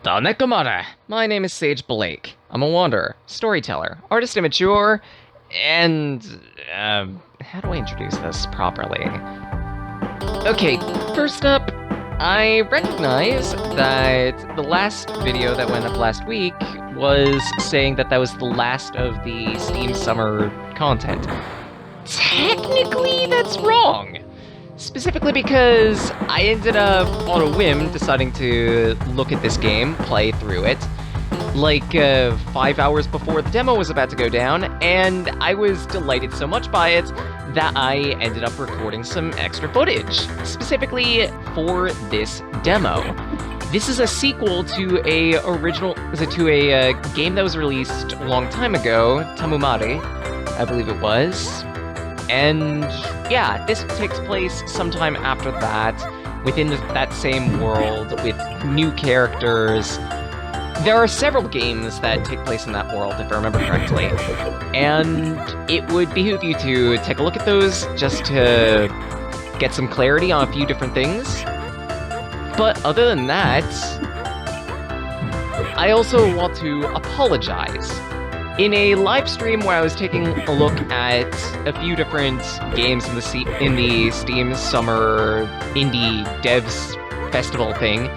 Taimumari. My name is Sage Blake. I'm a wanderer, storyteller, artist immature, and how do I introduce this properly? Okay, first up, I recognize that the last video that went up last week was saying that was the last of the Steam Summer content. Technically, that's wrong. Specifically because I ended up, on a whim, deciding to look at this game, play through it, like 5 hours before the demo was about to go down, and I was delighted so much by it that I ended up recording some extra footage, specifically for this demo. This is a sequel to a game that was released a long time ago, Taimumari, I believe it was. And yeah, this takes place sometime after that, within that same world, with new characters. There are several games that take place in that world, if I remember correctly, and it would behoove you to take a look at those just to get some clarity on a few different things. But other than that, I also want to apologize. In a live stream where I was taking a look at a few different games in the Steam Summer Indie Devs Festival thing,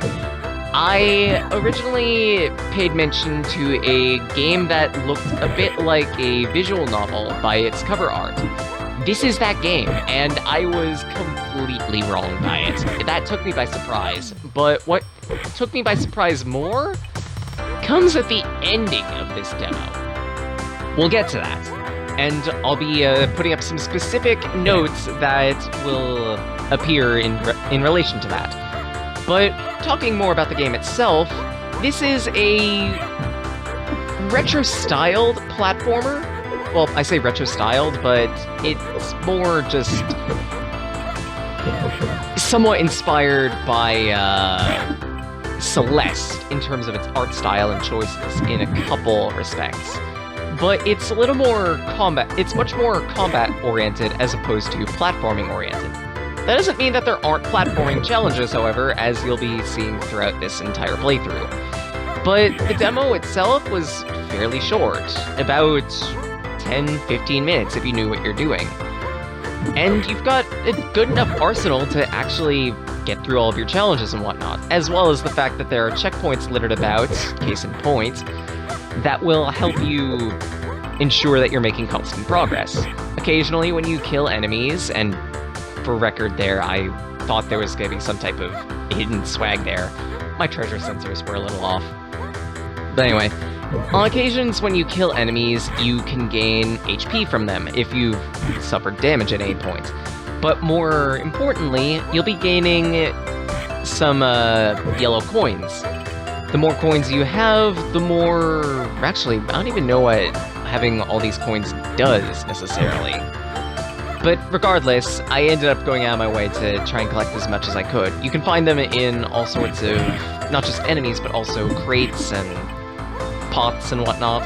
I originally paid mention to a game that looked a bit like a visual novel by its cover art. This is that game, and I was completely wrong by it. That took me by surprise, but what took me by surprise more comes at the ending of this demo. We'll get to that, and I'll be putting up some specific notes that will appear in relation to that. But talking more about the game itself, this is a retro-styled platformer. Well, I say retro-styled, but it's more just somewhat inspired by Celeste in terms of its art style and choices in a couple respects. But it's a little more it's much more combat-oriented as opposed to platforming-oriented. That doesn't mean that there aren't platforming challenges, however, as you'll be seeing throughout this entire playthrough. But the demo itself was fairly short, about 10-15 minutes if you knew what you're doing. And you've got a good enough arsenal to actually get through all of your challenges and whatnot, as well as the fact that there are checkpoints littered about, case in point, that will help you ensure that you're making constant progress. Occasionally, when you kill enemies, and for record there, I thought there was going to be some type of hidden swag there. My treasure sensors were a little off. But anyway, on occasions when you kill enemies, you can gain HP from them if you've suffered damage at any point. But more importantly, you'll be gaining some yellow coins. The more coins you have, the more... Actually, I don't even know what having all these coins does, necessarily. But regardless, I ended up going out of my way to try and collect as much as I could. You can find them in all sorts of, not just enemies, but also crates and pots and whatnot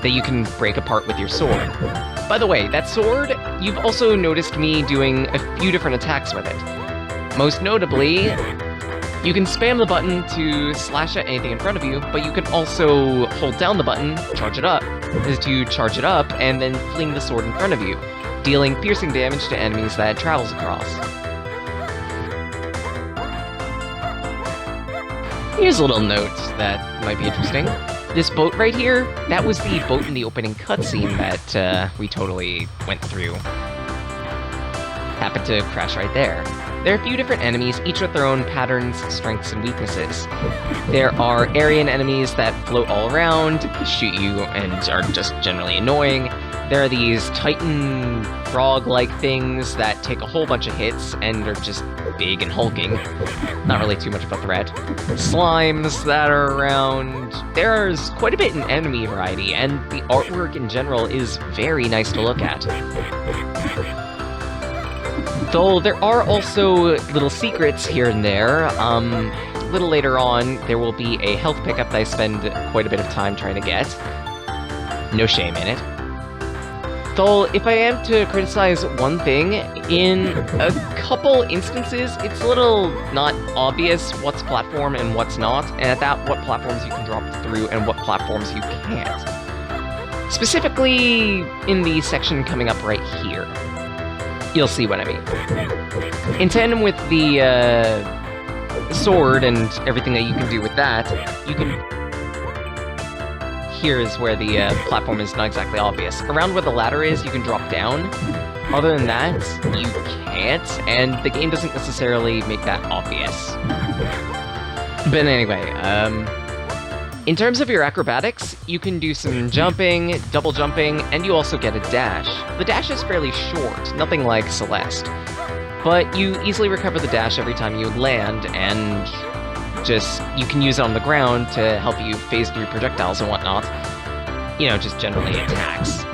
that you can break apart with your sword. By the way, that sword, you've also noticed me doing a few different attacks with it. Most notably, you can spam the button to slash at anything in front of you, but you can also hold down the button, charge it up, and then fling the sword in front of you, dealing piercing damage to enemies that it travels across. Here's a little note that might be interesting. This boat right here, that was the boat in the opening cutscene that we totally went through. Happened to crash right there. There are a few different enemies, each with their own patterns, strengths, and weaknesses. There are Aryan enemies that float all around, shoot you, and are just generally annoying. There are these Titan frog-like things that take a whole bunch of hits and are just big and hulking. Not really too much of a threat. Slimes that are around. There's quite a bit in enemy variety, and the artwork in general is very nice to look at. Though there are also little secrets here and there. A little later on, there will be a health pickup that I spend quite a bit of time trying to get. No shame in it. Though, if I am to criticize one thing, in a couple instances, it's a little not obvious what's platform and what's not, and at that, what platforms you can drop through and what platforms you can't. Specifically, in the section coming up right here. You'll see what I mean. In tandem with the sword and everything that you can do with that, you can... Here is where the platform is not exactly obvious. Around where the ladder is, you can drop down. Other than that, you can't, and the game doesn't necessarily make that obvious. But anyway, in terms of your acrobatics, you can do some jumping, double jumping, and you also get a dash. The dash is fairly short, nothing like Celeste. But you easily recover the dash every time you land, and you can use it on the ground to help you phase through projectiles and whatnot. You know, just generally attacks.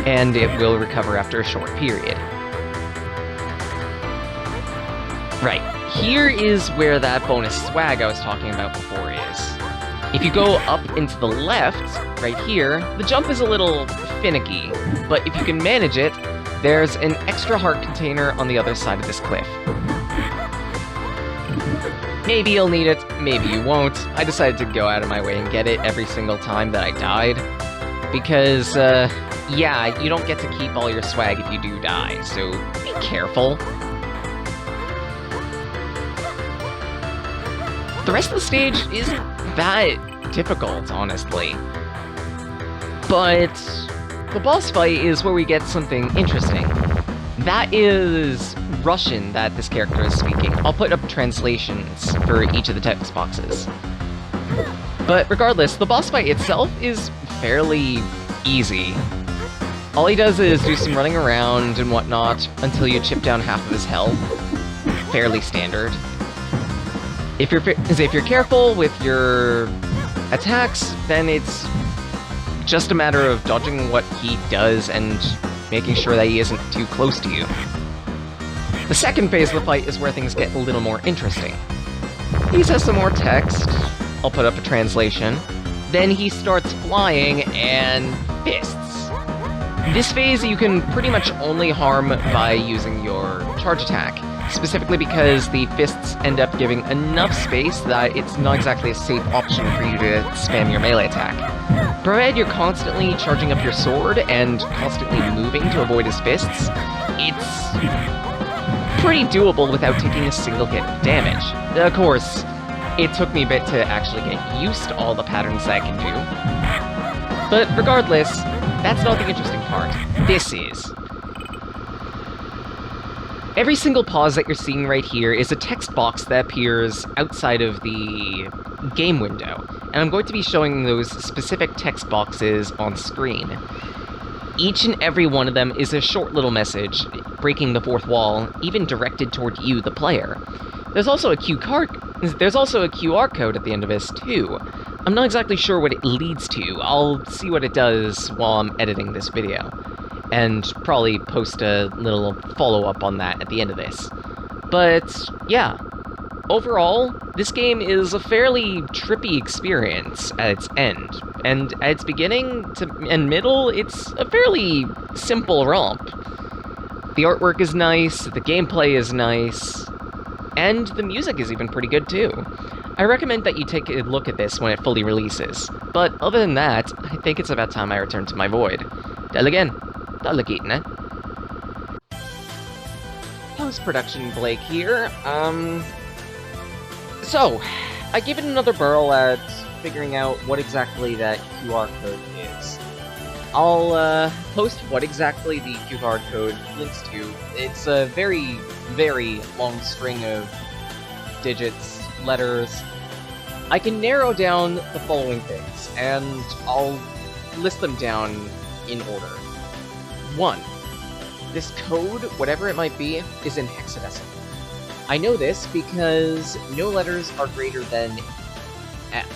And it will recover after a short period. Right, here is where that bonus swag I was talking about before is. If you go up into the left, right here, the jump is a little finicky, but if you can manage it, there's an extra heart container on the other side of this cliff. Maybe you'll need it, maybe you won't. I decided to go out of my way and get it every single time that I died. Because, yeah, you don't get to keep all your swag if you do die, so be careful. The rest of the stage isn't that difficult, honestly. But the boss fight is where we get something interesting. That is Russian that this character is speaking. I'll put up translations for each of the text boxes. But regardless, the boss fight itself is fairly easy. All he does is do some running around and whatnot until you chip down half of his health. Fairly standard. If you're careful with your attacks, then it's just a matter of dodging what he does and making sure that he isn't too close to you. The second phase of the fight is where things get a little more interesting. He says some more text, I'll put up a translation, then he starts flying and fists. This phase you can pretty much only harm by using your charge attack, specifically because the fists end up giving enough space that it's not exactly a safe option for you to spam your melee attack. Provided you're constantly charging up your sword and constantly moving to avoid his fists, it's pretty doable without taking a single hit of damage. Of course, it took me a bit to actually get used to all the patterns that I can do. But regardless, that's not the interesting part. This is. Every single pause that you're seeing right here is a text box that appears outside of the game window, and I'm going to be showing those specific text boxes on screen. Each and every one of them is a short little message, breaking the fourth wall, even directed toward you, the player. There's also a QR code at the end of this, too. I'm not exactly sure what it leads to. I'll see what it does while I'm editing this video, and probably post a little follow-up on that at the end of this. But, yeah. Overall, this game is a fairly trippy experience at its end, and at its beginning and middle, it's a fairly simple romp. The artwork is nice, the gameplay is nice, and the music is even pretty good too. I recommend that you take a look at this when it fully releases, but other than that, I think it's about time I return to my void. Till again, Talakitna. Post-production Blake here, So, I gave it another burl at figuring out what exactly that QR code is. I'll post what exactly the QR code links to. It's a very, very long string of digits, letters. I can narrow down the following things, and I'll list them down in order. 1. This code, whatever it might be, is in hexadecimal. I know this because no letters are greater than F,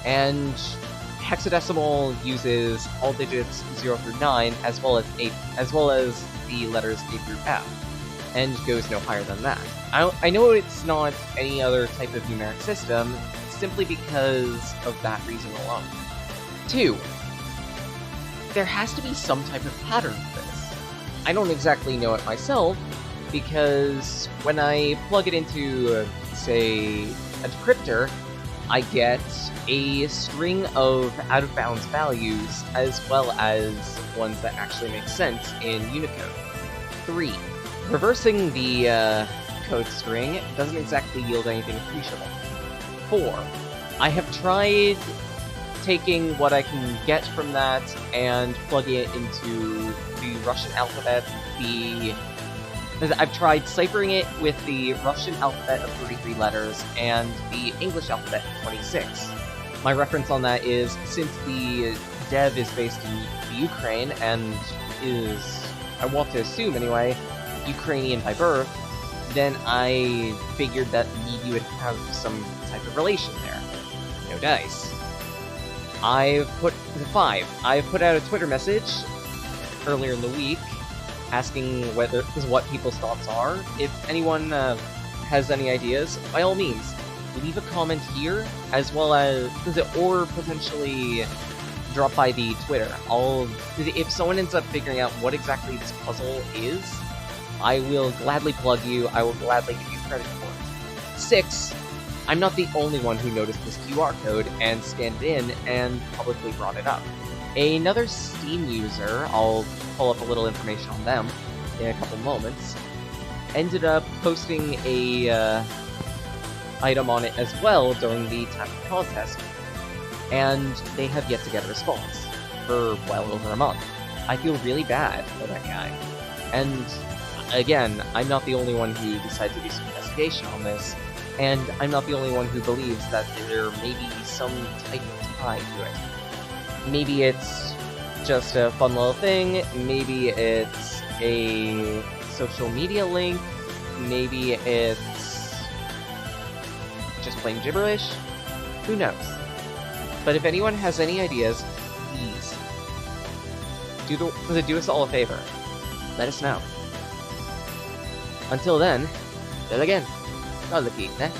and hexadecimal uses all digits 0 through 9 as well as the letters A through F, and goes no higher than that. I know it's not any other type of numeric system, simply because of that reason alone. 2. there has to be some type of pattern to this. I don't exactly know it myself, because when I plug it into, say, a decryptor, I get a string of out-of-bounds values, as well as ones that actually make sense in Unicode. 3. Reversing the code string doesn't exactly yield anything appreciable. 4. I have tried taking what I can get from that and plugging it into the Russian alphabet. I've tried ciphering it with the Russian alphabet of 33 letters and the English alphabet of 26. My reference on that is, since the dev is based in the Ukraine and is, I want to assume anyway, Ukrainian by birth, then I figured that maybe you would have some type of relation there. No dice. 5. I've put out a Twitter message earlier in the week asking what people's thoughts are. If anyone has any ideas, by all means, leave a comment here, as well as, or potentially drop by the Twitter. If someone ends up figuring out what exactly this puzzle is, I will gladly plug you, I will gladly give you credit for it. 6. I'm not the only one who noticed this QR code and scanned it in and publicly brought it up. Another Steam user, I'll pull up a little information on them in a couple moments, ended up posting a item on it as well during the time of the contest, and they have yet to get a response for well over a month. I feel really bad for that guy. And again, I'm not the only one who decided to do some investigation on this, and I'm not the only one who believes that there may be some type of tie to it. Maybe it's just a fun little thing, maybe it's a social media link, maybe it's just plain gibberish, who knows? But if anyone has any ideas, please, do us all a favor, let us know. Until then, till again, alla fine.